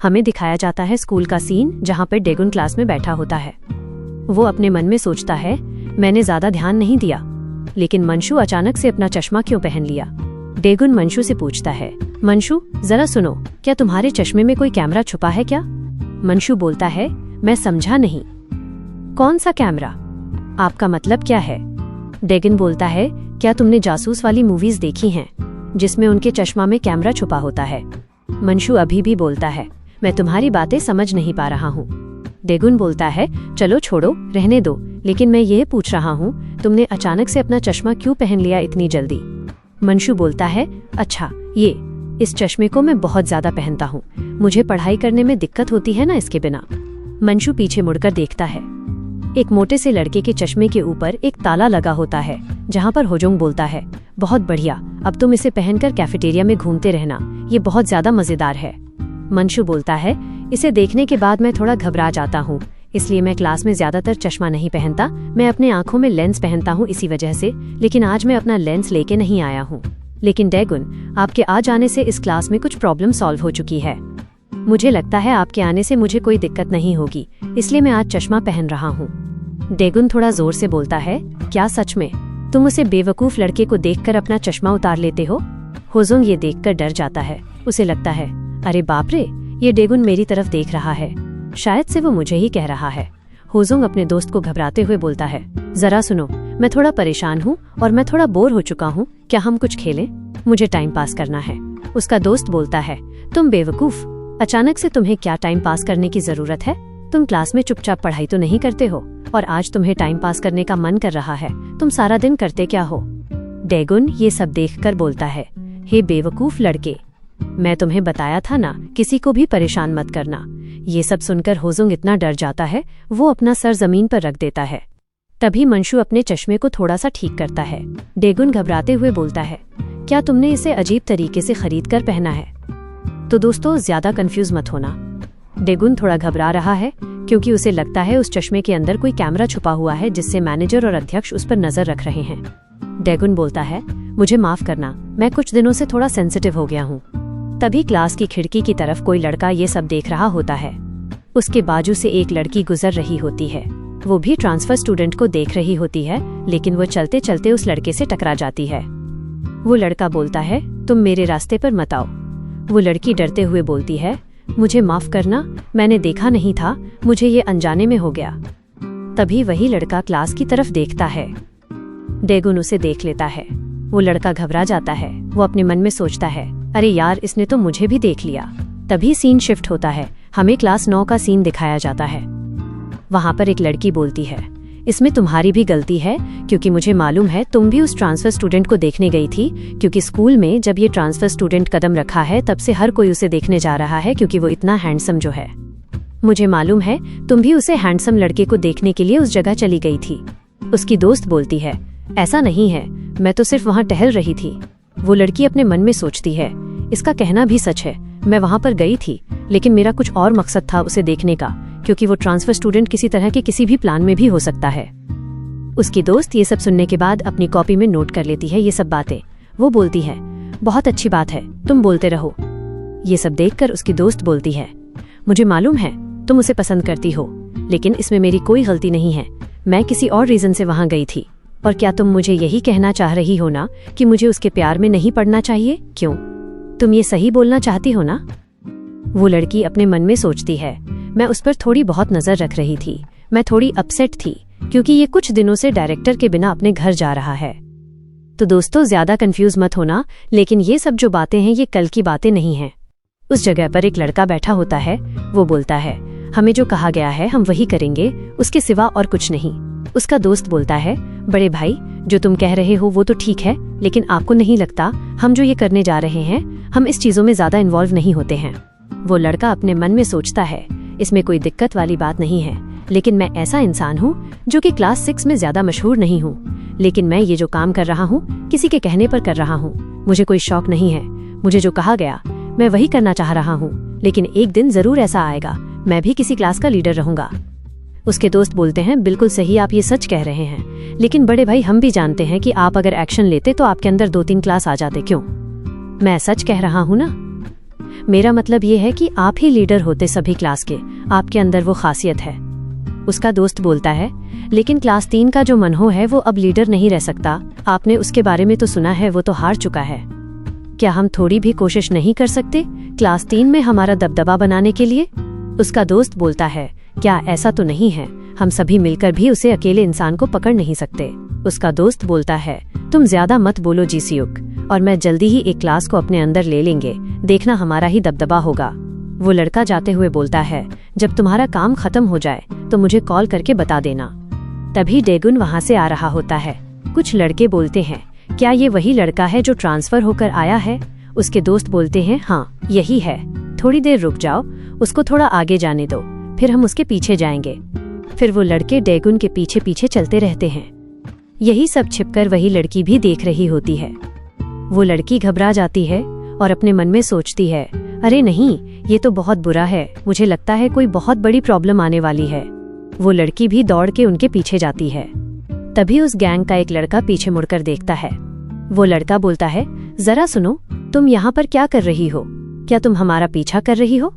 हमें दिखाया जाता है स्कूल का सीन जहाँ पर डेगुन क्लास में बैठा होता है। वो अपने मन में सोचता है, मैंने ज्यादा ध्यान नहीं दिया, लेकिन मंशू अचानक से अपना चश्मा क्यों पहन लिया। डेगुन मंशू से पूछता है, मंशू जरा सुनो, क्या तुम्हारे चश्मे में कोई कैमरा छुपा है क्या? मंशू बोलता है, मैं समझा नहीं। कौन सा कैमरा? आपका मतलब क्या है? डेगुन बोलता है, क्या तुमने जासूस वाली मूवीज देखी हैं जिसमें उनके चश्मा में कैमरा छुपा होता है? मंशू अभी भी बोलता है, मैं तुम्हारी बातें समझ नहीं पा रहा हूँ। डेगुन बोलता है, चलो छोड़ो, रहने दो, लेकिन मैं ये पूछ रहा हूँ, तुमने अचानक से अपना चश्मा क्यों पहन लिया इतनी जल्दी? मंशू बोलता है, अच्छा इस चश्मे को मैं बहुत ज्यादा पहनता हूँ, मुझे पढ़ाई करने में दिक्कत होती है ना इसके बिना। मंशू पीछे मुड़कर देखता है। एक मोटे से लड़के के चश्मे के ऊपर एक ताला लगा होता है, जहाँ पर होजोंग बोलता है, बहुत बढ़िया, अब तुम इसे पहनकर कैफेटेरिया में घूमते रहना, ये बहुत ज्यादा मजेदार है। मंशू बोलता है, इसे देखने के बाद मैं थोड़ा घबरा जाता हूँ, इसलिए मैं क्लास में ज्यादातर चश्मा नहीं पहनता, मैं अपने आंखों में लेंस पहनता हूँ इसी वजह से, लेकिन आज मैं अपना लेंस लेके नहीं आया हूँ। लेकिन डेगुन, आपके आ जाने से इस क्लास में कुछ प्रॉब्लम सॉल्व हो चुकी है। मुझे लगता है आपके आने से मुझे कोई दिक्कत नहीं होगी, इसलिए मैं आज चश्मा पहन रहा हूँ। डेगुन थोड़ा जोर से बोलता है, क्या सच में? तुम उसे बेवकूफ लड़के को देखकर अपना चश्मा उतार लेते हो? होजोंग ये देखकर डर जाता है। उसे लगता है, अरे बाप रे, ये डेगुन मेरी तरफ देख रहा है, शायद से वो मुझे ही कह रहा है। होजोंग अपने दोस्त को घबराते हुए बोलता है, जरा सुनो, मैं थोड़ा परेशान हूँ और मैं थोड़ा बोर हो चुका हूँ, क्या हम कुछ खेलें? मुझे टाइम पास करना है। उसका दोस्त बोलता है, तुम बेवकूफ, अचानक से तुम्हें क्या टाइम पास करने की जरूरत है? तुम क्लास में चुपचाप पढ़ाई तो नहीं करते हो, और आज तुम्हें टाइम पास करने का मन कर रहा है, तुम सारा दिन करते क्या हो? डेगुन ये सब देखकर बोलता है, हे बेवकूफ लड़के, मैं तुम्हें बताया था ना, किसी को भी परेशान मत करना। ये सब सुनकर होजोंग इतना डर जाता है, वो अपना सर जमीन पर रख देता है। तभी मंशू अपने चश्मे को थोड़ा सा ठीक करता है। डेगुन घबराते हुए बोलता है, क्या तुमने इसे अजीब तरीके से खरीद कर पहना है? तो दोस्तों, ज्यादा कंफ्यूज मत होना। डेगुन थोड़ा घबरा रहा है क्योंकि उसे लगता है उस चश्मे के अंदर कोई कैमरा छुपा हुआ है जिससे मैनेजर और अध्यक्ष उस पर नजर रख रहे हैं। डेगुन बोलता है, मुझे माफ करना, मैं कुछ दिनों से थोड़ा सेंसिटिव हो गया हूँ। तभी क्लास की खिड़की की तरफ कोई लड़का ये सब देख रहा होता है। उसके बाजू से एक लड़की गुजर रही होती है, वो भी ट्रांसफर स्टूडेंट को देख रही होती है, लेकिन वो चलते चलते उस लड़के से टकरा जाती है। वो लड़का बोलता है, तुम मेरे रास्ते पर मत आओ। वो लड़की डरते हुए बोलती है, मुझे माफ करना, मैंने देखा नहीं था, मुझे ये अनजाने में हो गया। तभी वही लड़का क्लास की तरफ देखता है। डेगुन उसे देख लेता है। वो लड़का घबरा जाता है। वो अपने मन में सोचता है, अरे यार, इसने तो मुझे भी देख लिया। तभी सीन शिफ्ट होता है, हमें क्लास 9 का सीन दिखाया जाता है। वहाँ पर एक लड़की बोलती है, इसमें तुम्हारी भी गलती है, क्योंकि मुझे मालूम है तुम भी उस ट्रांसफर स्टूडेंट को देखने गई थी, क्योंकि स्कूल में जब ये ट्रांसफर स्टूडेंट कदम रखा है तब से हर कोई उसे देखने जा रहा है, क्योंकि वो इतना हैंडसम जो है। मुझे मालूम है तुम भी उसे हैंडसम लड़के को देखने के लिए उस जगह चली गई थी। उसकी दोस्त बोलती है, ऐसा नहीं है, मैं तो सिर्फ वहाँ टहल रही थी। वो लड़की अपने मन में सोचती है, इसका कहना भी सच है, मैं वहाँ पर गई थी, लेकिन मेरा कुछ और मकसद था उसे देखने का, क्योंकि वो ट्रांसफर स्टूडेंट किसी तरह के किसी भी प्लान में भी हो सकता है। उसकी दोस्त ये सब सुनने के बाद अपनी कॉपी में नोट कर लेती है ये सब बातें। वो बोलती है, बहुत अच्छी बात है, तुम बोलते रहो। ये सब देखकर उसकी दोस्त बोलती है, मुझे मालूम है तुम उसे पसंद करती हो, लेकिन इसमें मेरी कोई गलती नहीं है, मैं किसी और रीजन से वहाँ गई थी। और क्या तुम मुझे यही कहना चाह रही हो ना कि मुझे उसके प्यार में नहीं पड़ना चाहिए? क्यों? तुम ये सही बोलना चाहती हो ना? वो लड़की अपने मन में सोचती है, मैं उस पर थोड़ी बहुत नजर रख रही थी, मैं थोड़ी अपसेट थी, क्योंकि ये कुछ दिनों से डायरेक्टर के बिना अपने घर जा रहा है। तो दोस्तों, ज्यादा कंफ्यूज मत होना, लेकिन ये सब जो बातें हैं ये कल की बातें नहीं हैं। उस जगह पर एक लड़का बैठा होता है। वो बोलता है, हमें जो कहा गया है हम वही करेंगे, उसके सिवा और कुछ नहीं। उसका दोस्त बोलता है, बड़े भाई, जो तुम कह रहे हो वो तो ठीक है, लेकिन आपको नहीं लगता हम जो ये करने जा रहे हैं, हम इस चीजों में ज्यादा इन्वॉल्व नहीं होते हैं? वो लड़का अपने मन में सोचता है, इसमें कोई दिक्कत वाली बात नहीं है, लेकिन मैं ऐसा इंसान हूँ जो कि क्लास 6 में ज्यादा मशहूर नहीं हूँ, लेकिन मैं ये जो काम कर रहा हूँ किसी के कहने पर कर रहा हूँ, मुझे कोई शौक नहीं है, मुझे जो कहा गया मैं वही करना चाह रहा हूँ, लेकिन एक दिन जरूर ऐसा आएगा, मैं भी किसी क्लास का लीडर रहूंगा। उसके दोस्त बोलते हैं, बिल्कुल सही, आप ये सच कह रहे हैं, लेकिन बड़े भाई हम भी जानते हैं कि आप अगर एक्शन लेते तो आपके अंदर 2-3 क्लास आ जाते। क्यों? मैं सच कह रहा हूँ ना। मेरा मतलब ये है कि आप ही लीडर होते सभी क्लास के, आपके अंदर वो खासियत है। उसका दोस्त बोलता है, लेकिन क्लास 3 का जो मनहो है वो अब लीडर नहीं रह सकता। आपने उसके बारे में तो सुना है, वो तो हार चुका है। क्या हम थोड़ी भी कोशिश नहीं कर सकते क्लास 3 में हमारा दबदबा बनाने के लिए? उसका दोस्त बोलता है, क्या ऐसा तो नहीं है, हम सभी मिलकर भी उसे अकेले इंसान को पकड़ नहीं सकते। उसका दोस्त बोलता है, तुम ज्यादा मत बोलो जीसियुक, और मैं जल्दी ही एक क्लास को अपने अंदर ले लेंगे, देखना हमारा ही दबदबा होगा। वो लड़का जाते हुए बोलता है, जब तुम्हारा काम खत्म हो जाए तो मुझे कॉल करके बता देना। तभी डेगुन वहाँ से आ रहा होता है। कुछ लड़के बोलते हैं, क्या ये वही लड़का है जो ट्रांसफर होकर आया है? उसके दोस्त बोलते हैं, हाँ यही है। थोड़ी देर रुक जाओ, उसको थोड़ा आगे जाने दो, फिर हम उसके पीछे जाएंगे। फिर वो लड़के डेगुन के पीछे पीछे चलते रहते हैं। यही सब छिपकर वही लड़की भी देख रही होती है। वो लड़की घबरा जाती है और अपने मन में सोचती है, अरे नहीं, ये तो बहुत बुरा है, मुझे लगता है कोई बहुत बड़ी प्रॉब्लम आने वाली है। वो लड़की भी दौड़ के उनके पीछे जाती है। तभी उस गैंग का एक लड़का पीछे मुड़कर देखता है। वो लड़का बोलता है, जरा सुनो, तुम यहाँ पर क्या कर रही हो? क्या तुम हमारा पीछा कर रही हो?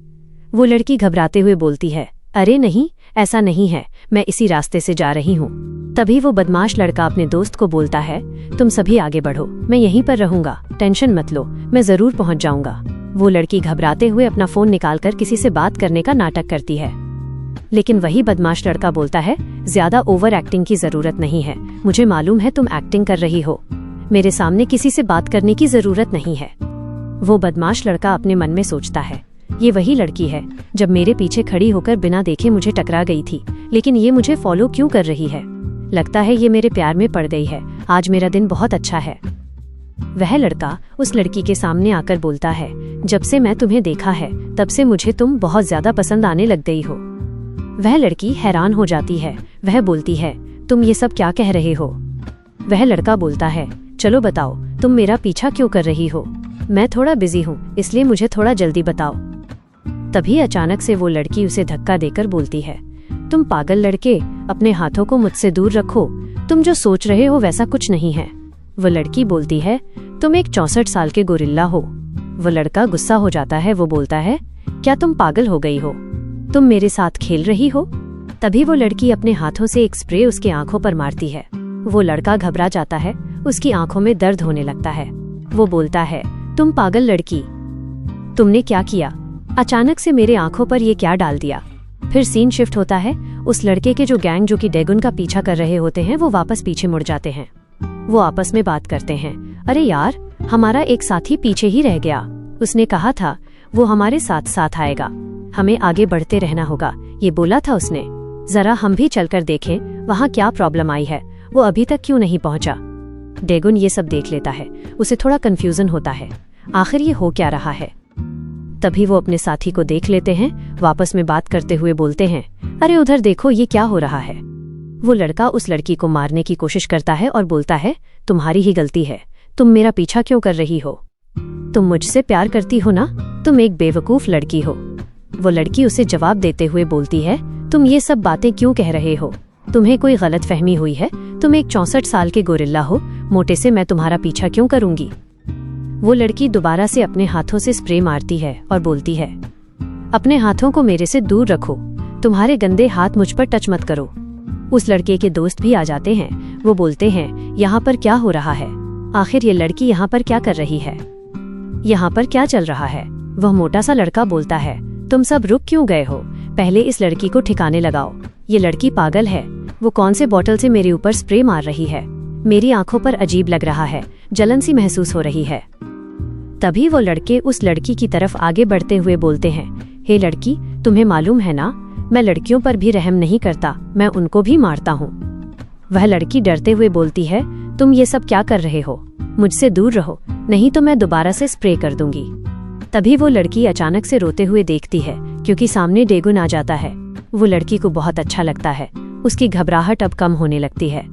वो लड़की घबराते हुए बोलती है, अरे नहीं, ऐसा नहीं है, मैं इसी रास्ते से जा रही हूँ। तभी वो बदमाश लड़का अपने दोस्त को बोलता है, तुम सभी आगे बढ़ो, मैं यहीं पर रहूंगा, टेंशन मत लो, मैं जरूर पहुँच जाऊंगा। वो लड़की घबराते हुए अपना फोन निकालकर किसी से बात करने का नाटक करती है, लेकिन वही बदमाश लड़का बोलता है, ज्यादा ओवर एक्टिंग की जरूरत नहीं है, मुझे मालूम है तुम एक्टिंग कर रही हो, मेरे सामने किसी से बात करने की जरूरत नहीं है। वो बदमाश लड़का अपने मन में सोचता है, ये वही लड़की है जब मेरे पीछे खड़ी होकर बिना देखे मुझे टकरा गई थी, लेकिन ये मुझे फॉलो क्यों कर रही है? लगता है ये मेरे प्यार में पड़ गई है, आज मेरा दिन बहुत अच्छा है। वह लड़का उस लड़की के सामने आकर बोलता है, जब से मैं तुम्हें देखा है तब से मुझे तुम बहुत ज्यादा पसंद आने लग गई हो। वह लड़की हैरान हो जाती है। वह बोलती है, तुम ये सब क्या कह रहे हो? वह लड़का बोलता है, चलो बताओ, तुम मेरा पीछा क्यों कर रही हो? मैं थोड़ा बिजी हूँ, इसलिए मुझे थोड़ा जल्दी बताओ। तभी अचानक से वो लड़की उसे धक्का देकर बोलती है, तुम पागल लड़के, अपने हाथों को मुझसे दूर रखो, तुम जो सोच रहे हो वैसा कुछ नहीं है। वो लड़की बोलती है, तुम एक 64 साल के गोरिल्ला हो। वो लड़का गुस्सा हो जाता है। वो बोलता है, क्या तुम पागल हो गई हो? तुम मेरे साथ खेल रही हो? तभी वो लड़की अपने हाथों से एक स्प्रे उसकी आंखों पर मारती है। वो लड़का घबरा जाता है, उसकी आंखों में दर्द होने लगता है। वो बोलता है, तुम पागल लड़की, तुमने क्या किया? अचानक से मेरे आंखों पर ये क्या डाल दिया? फिर सीन शिफ्ट होता है। उस लड़के के जो गैंग जो कि डेगुन का पीछा कर रहे होते हैं वो वापस पीछे मुड़ जाते हैं। वो आपस में बात करते हैं, अरे यार, हमारा एक साथी पीछे ही रह गया, उसने कहा था वो हमारे साथ साथ आएगा, हमें आगे बढ़ते रहना होगा, ये बोला था उसने। जरा हम भी चलकर देखें वहाँ क्या प्रॉब्लम आई है, वो अभी तक क्यों नहीं पहुँचा। डेगुन ये सब देख लेता है, उसे थोड़ा कंफ्यूजन होता है, आखिर ये हो क्या रहा है। तभी वो अपने साथी को देख लेते हैं, वापस में बात करते हुए बोलते हैं, अरे उधर देखो, ये क्या हो रहा है। वो लड़का उस लड़की को मारने की कोशिश करता है और बोलता है, तुम्हारी ही गलती है, तुम मेरा पीछा क्यों कर रही हो? तुम मुझसे प्यार करती हो ना, तुम एक बेवकूफ लड़की हो। वो लड़की उसे जवाब देते हुए बोलती है, तुम ये सब बातें क्यों कह रहे हो? तुम्हें कोई गलत फहमी हुई है, तुम एक 64 साल के गोरिल्ला हो, मोटे से मैं तुम्हारा पीछा क्यों करूंगी। वो लड़की दोबारा से अपने हाथों से स्प्रे मारती है और बोलती है, अपने हाथों को मेरे से दूर रखो, तुम्हारे गंदे हाथ मुझ पर टच मत करो। उस लड़के के दोस्त भी आ जाते हैं। वो बोलते हैं, यहाँ पर क्या हो रहा है? आखिर ये लड़की यहाँ पर क्या कर रही है? यहाँ पर क्या चल रहा है? वह मोटा सा लड़का बोलता है, तुम सब रुक क्यों गए हो? पहले इस लड़की को ठिकाने लगाओ, ये लड़की पागल है, वो कौन से बोतल से मेरे ऊपर स्प्रे मार रही है? मेरी आंखों पर अजीब लग रहा है, जलन सी महसूस हो रही है। तभी वो लड़के उस लड़की की तरफ आगे बढ़ते हुए बोलते हैं, हे लड़की, तुम्हें मालूम है ना, मैं लड़कियों पर भी रहम नहीं करता, मैं उनको भी मारता हूँ। वह लड़की डरते हुए बोलती है, तुम ये सब क्या कर रहे हो? मुझसे दूर रहो, नहीं तो मैं दोबारा से स्प्रे कर दूंगी। तभी वो लड़की अचानक से रोते हुए देखती है, क्योंकि सामने डेगुन आ जाता है। वो लड़की को बहुत अच्छा लगता है, उसकी घबराहट अब कम होने लगती है।